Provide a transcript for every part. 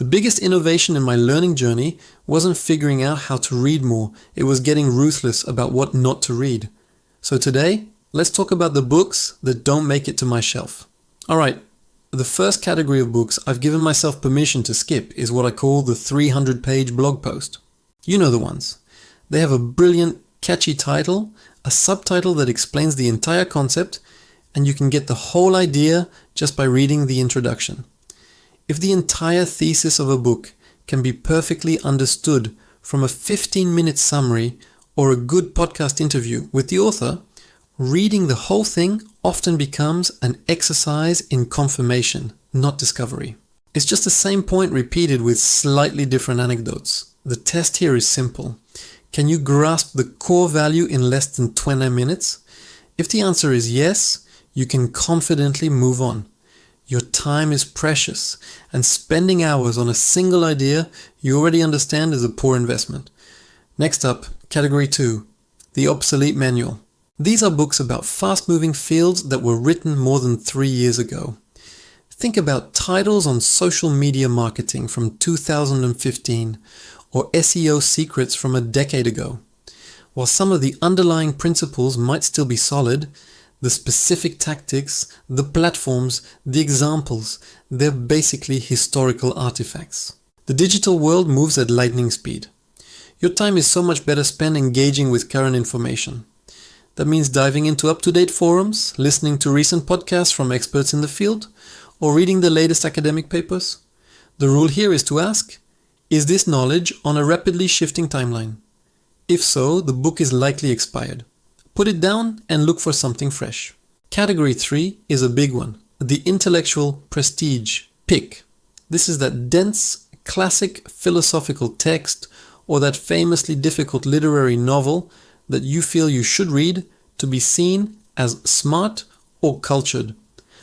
The biggest innovation in my learning journey wasn't figuring out how to read more, it was getting ruthless about what not to read. So today, let's talk about the books that don't make it to my shelf. Alright, the first category of books I've given myself permission to skip is what I call the 300-page blog post. You know the ones. They have a brilliant, catchy title, a subtitle that explains the entire concept, and you can get the whole idea just by reading the introduction. If the entire thesis of a book can be perfectly understood from a 15-minute summary or a good podcast interview with the author, reading the whole thing often becomes an exercise in confirmation, not discovery. It's just the same point repeated with slightly different anecdotes. The test here is simple. Can you grasp the core value in less than 20 minutes? If the answer is yes, you can confidently move on. Your time is precious, and spending hours on a single idea you already understand is a poor investment. Next up, category 2, the Obsolete manual. These are books about fast-moving fields that were written more than 3 years ago. Think about titles on social media marketing from 2015 or SEO secrets from a decade ago. While some of the underlying principles might still be solid, the specific tactics, the platforms, the examples, they're basically historical artifacts. The digital world moves at lightning speed. Your time is so much better spent engaging with current information. That means diving into up-to-date forums, listening to recent podcasts from experts in the field, or reading the latest academic papers. The rule here is to ask, is this knowledge on a rapidly shifting timeline? If so, the book is likely expired. Put it down and look for something fresh. Category 3 is a big one, the intellectual prestige, pick. This is that dense, classic philosophical text or that famously difficult literary novel that you feel you should read to be seen as smart or cultured.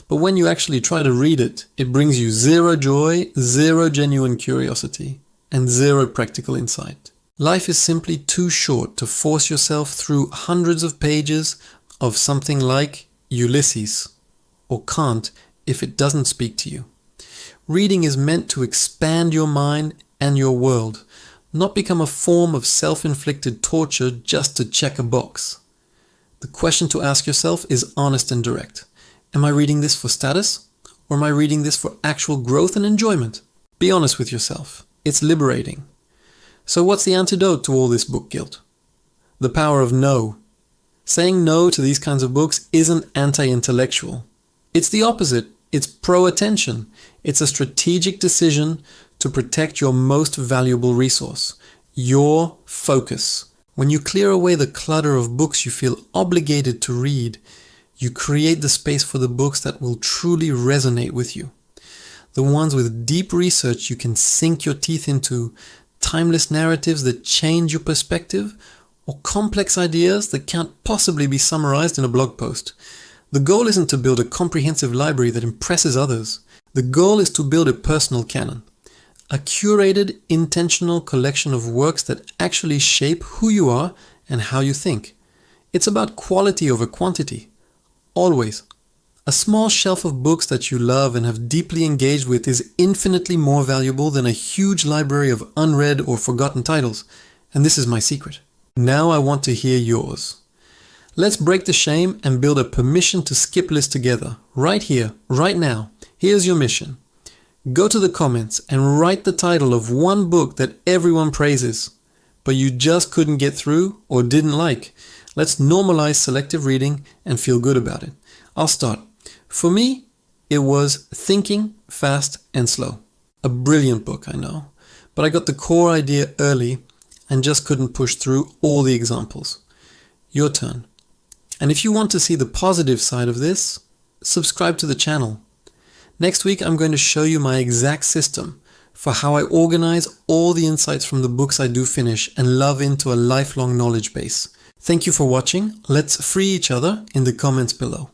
But when you actually try to read it, it brings you zero joy, zero genuine curiosity, and zero practical insight. Life is simply too short to force yourself through hundreds of pages of something like Ulysses, or Kant if it doesn't speak to you. Reading is meant to expand your mind and your world, not become a form of self-inflicted torture just to check a box. The question to ask yourself is honest and direct. Am I reading this for status, or am I reading this for actual growth and enjoyment? Be honest with yourself. It's liberating. So what's the antidote to all this book guilt? The power of no. Saying no to these kinds of books isn't anti-intellectual. It's the opposite. It's pro-attention. It's a strategic decision to protect your most valuable resource, your focus. When you clear away the clutter of books you feel obligated to read, you create the space for the books that will truly resonate with you. The ones with deep research you can sink your teeth into, timeless narratives that change your perspective, or complex ideas that can't possibly be summarized in a blog post. The goal isn't to build a comprehensive library that impresses others. The goal is to build a personal canon, a curated, intentional collection of works that actually shape who you are and how you think. It's about quality over quantity. Always. A small shelf of books that you love and have deeply engaged with is infinitely more valuable than a huge library of unread or forgotten titles. And this is my secret. Now I want to hear yours. Let's break the shame and build a permission to skip list together. Right here, right now. Here's your mission. Go to the comments and write the title of one book that everyone praises, but you just couldn't get through or didn't like. Let's normalize selective reading and feel good about it. I'll start. For me, it was Thinking Fast and Slow. A brilliant book, I know, but I got the core idea early and just couldn't push through all the examples. Your turn. And if you want to see the positive side of this, subscribe to the channel. Next week, I'm going to show you my exact system for how I organize all the insights from the books I do finish and love into a lifelong knowledge base. Thank you for watching. Let's free each other in the comments below.